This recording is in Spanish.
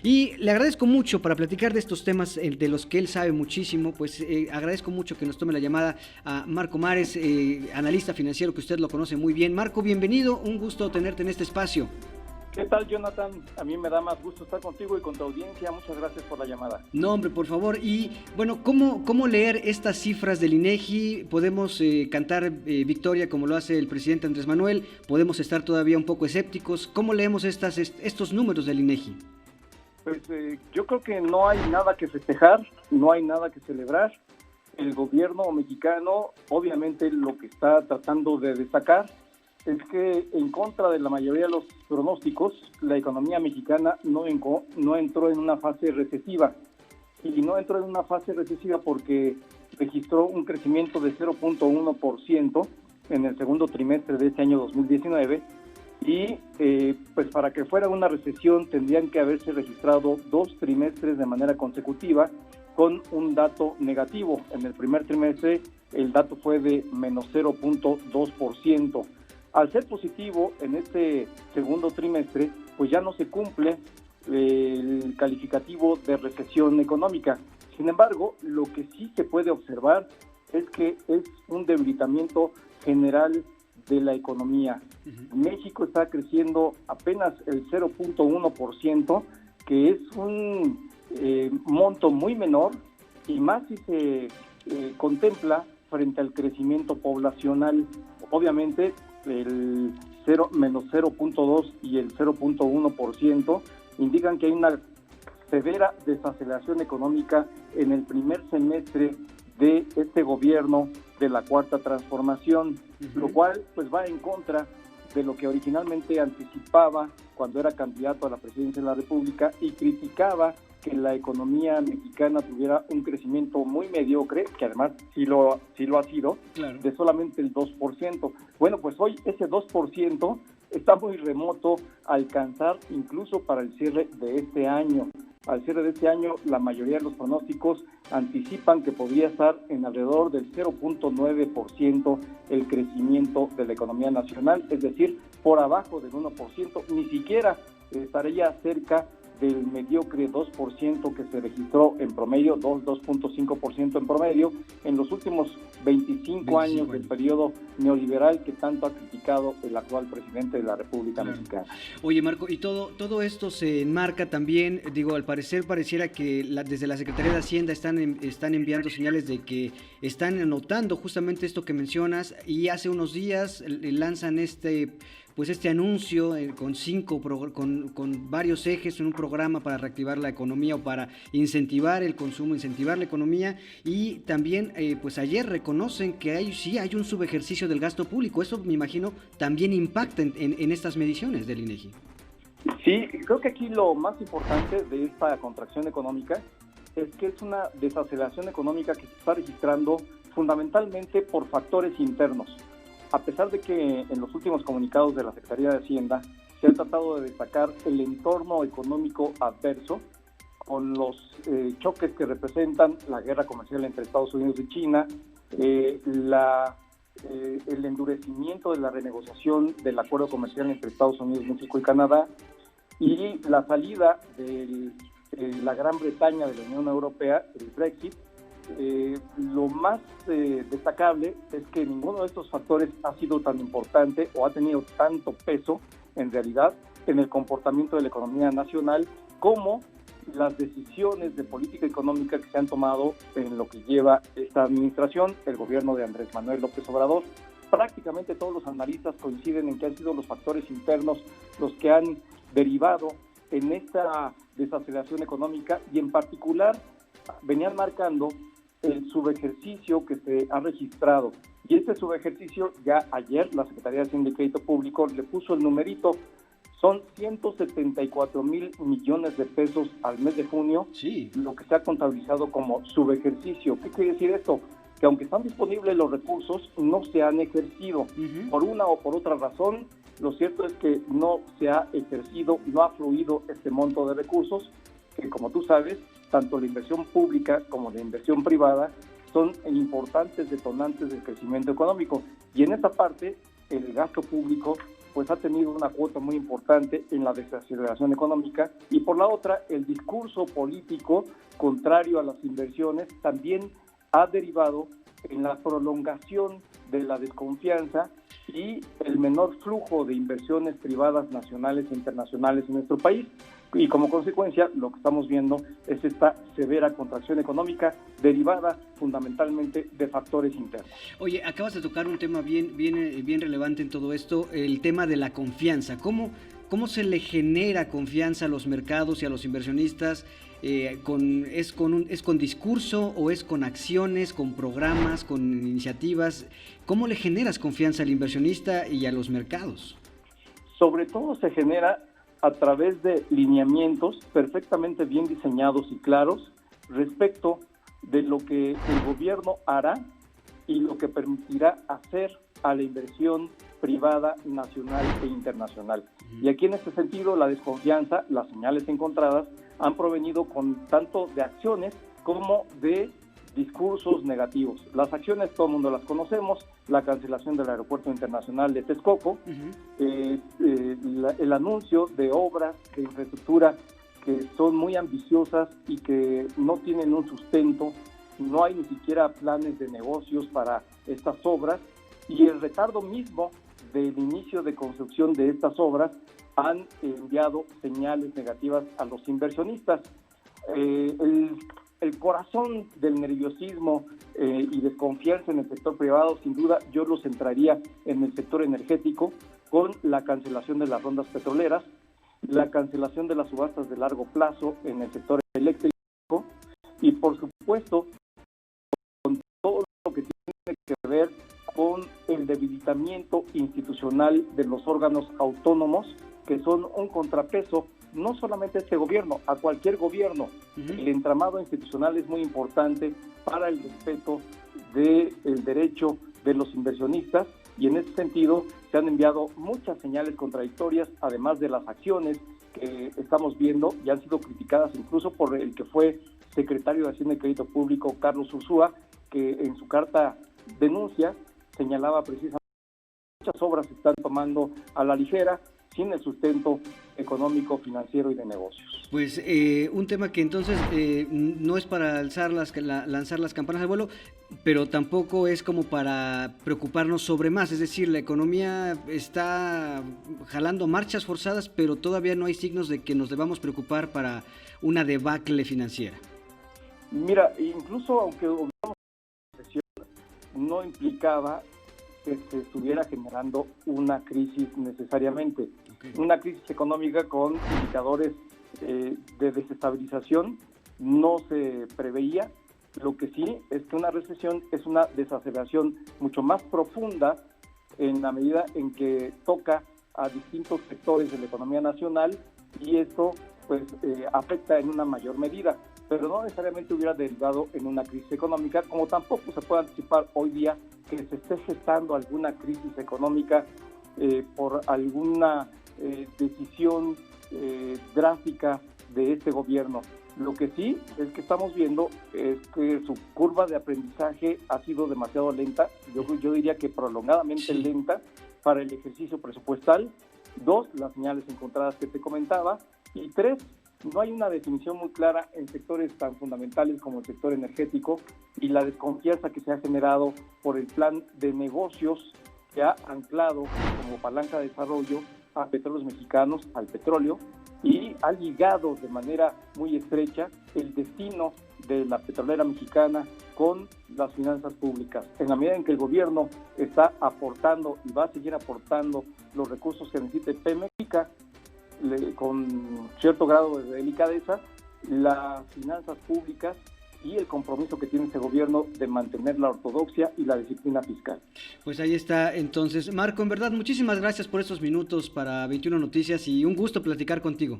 Y le agradezco mucho para platicar de estos temas de los que él sabe muchísimo, pues agradezco mucho que nos tome la llamada a Marco Mares, analista financiero que usted lo conoce muy bien. Marco, bienvenido, un gusto tenerte en este espacio. ¿Qué tal, Jonathan? A mí me da más gusto estar contigo y con tu audiencia. Muchas gracias por la llamada. No, hombre, por favor. Y bueno, ¿cómo leer estas cifras del INEGI? Podemos cantar victoria como lo hace el presidente Andrés Manuel, podemos estar todavía un poco escépticos. ¿Cómo leemos estos números del INEGI? Pues yo creo que no hay nada que festejar, no hay nada que celebrar. El gobierno mexicano, obviamente, lo que está tratando de destacar es que, en contra de la mayoría de los pronósticos, la economía mexicana no entró en una fase recesiva. Y no entró en una fase recesiva porque registró un crecimiento de 0.1% en el segundo trimestre de este año 2019. Y pues para que fuera una recesión tendrían que haberse registrado 2 trimestres de manera consecutiva con un dato negativo. En el primer trimestre el dato fue de menos 0.2%. Al ser positivo en este segundo trimestre, pues ya no se cumple el calificativo de recesión económica. Sin embargo, lo que sí se puede observar es que es un debilitamiento general de la economía. México está creciendo apenas el 0.1%, que es un monto muy menor, y más si se contempla frente al crecimiento poblacional. Obviamente, el menos 0.2 y el 0.1% indican que hay una severa desaceleración económica en el primer semestre de este gobierno de la Cuarta Transformación, lo cual pues va en contra de lo que originalmente anticipaba cuando era candidato a la presidencia de la República y criticaba que la economía mexicana tuviera un crecimiento muy mediocre, que además sí lo ha sido, claro, de solamente el 2%. Bueno, pues hoy ese 2% está muy remoto a alcanzar incluso para el cierre de este año. Al cierre de este año, la mayoría de los pronósticos anticipan que podría estar en alrededor del 0.9% el crecimiento de la economía nacional, es decir, por abajo del 1%, ni siquiera estaría cerca del mediocre 2% que se registró en promedio, 2.5% en promedio, en los últimos 25 años del periodo neoliberal que tanto ha criticado el actual presidente de la República Mexicana. Oye, Marco, y todo esto se enmarca también, digo, al parecer pareciera que desde la Secretaría de Hacienda están enviando señales de que están anotando justamente esto que mencionas, y hace unos días lanzan este anuncio con varios ejes en un programa para reactivar la economía o para incentivar el consumo, incentivar la economía, y también pues ayer reconocen que hay un subejercicio del gasto público. Eso me imagino también impacta en estas mediciones del INEGI. Sí, creo que aquí lo más importante de esta contracción económica es que es una desaceleración económica que se está registrando fundamentalmente por factores internos. A pesar de que en los últimos comunicados de la Secretaría de Hacienda se ha tratado de destacar el entorno económico adverso, con los choques que representan la guerra comercial entre Estados Unidos y China, el endurecimiento de la renegociación del acuerdo comercial entre Estados Unidos, México y Canadá, y la salida de la Gran Bretaña de la Unión Europea, el Brexit. Lo más destacable es que ninguno de estos factores ha sido tan importante o ha tenido tanto peso en realidad en el comportamiento de la economía nacional como las decisiones de política económica que se han tomado en lo que lleva esta administración, el gobierno de Andrés Manuel López Obrador. Prácticamente todos los analistas coinciden en que han sido los factores internos los que han derivado en esta desaceleración económica, y en particular venían marcando el subejercicio que se ha registrado. Y este subejercicio, ya ayer la Secretaría de Hacienda y Crédito Público le puso el numerito. Son 174 mil millones de pesos al mes de junio, sí, lo que se ha contabilizado como subejercicio. ¿Qué quiere decir esto? Que aunque están disponibles los recursos, no se han ejercido. Por una o por otra razón, lo cierto es que no se ha ejercido, no ha fluido este monto de recursos, que, como tú sabes, tanto la inversión pública como la inversión privada son importantes detonantes del crecimiento económico. Y en esta parte, el gasto público pues ha tenido una cuota muy importante en la desaceleración económica, y por la otra, el discurso político contrario a las inversiones también ha derivado en la prolongación de la desconfianza y el menor flujo de inversiones privadas nacionales e internacionales en nuestro país. Y como consecuencia, lo que estamos viendo es esta severa contracción económica derivada fundamentalmente de factores internos. Oye, acabas de tocar un tema bien relevante en todo esto, el tema de la confianza. ¿Cómo se le genera confianza a los mercados y a los inversionistas? ¿Es con discurso o es con acciones, con programas, con iniciativas? ¿Cómo le generas confianza al inversionista y a los mercados? Sobre todo se genera a través de lineamientos perfectamente bien diseñados y claros respecto de lo que el gobierno hará y lo que permitirá hacer a la inversión privada nacional e internacional. Y aquí en este sentido la desconfianza, las señales encontradas han provenido con tanto de acciones como de discursos negativos. Las acciones todo el mundo las conocemos: la cancelación del aeropuerto internacional de Texcoco, el anuncio de obras de infraestructura que son muy ambiciosas y que no tienen un sustento, no hay ni siquiera planes de negocios para estas obras, y el retardo mismo del inicio de construcción de estas obras han enviado señales negativas a los inversionistas. El corazón del nerviosismo y desconfianza en el sector privado, sin duda, yo lo centraría en el sector energético, con la cancelación de las rondas petroleras, la cancelación de las subastas de largo plazo en el sector eléctrico y, por supuesto, con todo lo que tiene que ver con el debilitamiento institucional de los órganos autónomos, que son un contrapeso no solamente a este gobierno, a cualquier gobierno. El entramado institucional es muy importante para el respeto del derecho de los inversionistas, y en ese sentido se han enviado muchas señales contradictorias, además de las acciones que estamos viendo y han sido criticadas incluso por el que fue secretario de Hacienda y Crédito Público, Carlos Ursúa, que en su carta denuncia señalaba precisamente que muchas obras se están tomando a la ligera, sin el sustento económico, financiero y de negocios. Pues un tema que entonces no es para lanzar las campanas al vuelo, pero tampoco es como para preocuparnos sobre más. Es decir, la economía está jalando marchas forzadas, pero todavía no hay signos de que nos debamos preocupar para una debacle financiera. Mira, incluso aunque hubiéramos una recesión, no implicaba que se estuviera generando una crisis necesariamente. Una crisis económica con indicadores de desestabilización no se preveía. Lo que sí es que una recesión es una desaceleración mucho más profunda en la medida en que toca a distintos sectores de la economía nacional, y esto pues afecta en una mayor medida, pero no necesariamente hubiera derivado en una crisis económica, como tampoco se puede anticipar hoy día que se esté gestando alguna crisis económica por alguna decisión drástica de este gobierno. Lo que sí es que estamos viendo es que su curva de aprendizaje ha sido demasiado lenta, yo diría que prolongadamente lenta para el ejercicio presupuestal. 2, las señales encontradas que te comentaba, y 3, no hay una definición muy clara en sectores tan fundamentales como el sector energético, y la desconfianza que se ha generado por el plan de negocios que ha anclado como palanca de desarrollo a Petróleos Mexicanos, al petróleo, y ha ligado de manera muy estrecha el destino de la petrolera mexicana con las finanzas públicas. En la medida en que el gobierno está aportando y va a seguir aportando los recursos que necesite Pemex, con cierto grado de delicadeza, las finanzas públicas y el compromiso que tiene este gobierno de mantener la ortodoxia y la disciplina fiscal. Pues ahí está entonces. Marco, en verdad, muchísimas gracias por estos minutos para 21 Noticias y un gusto platicar contigo.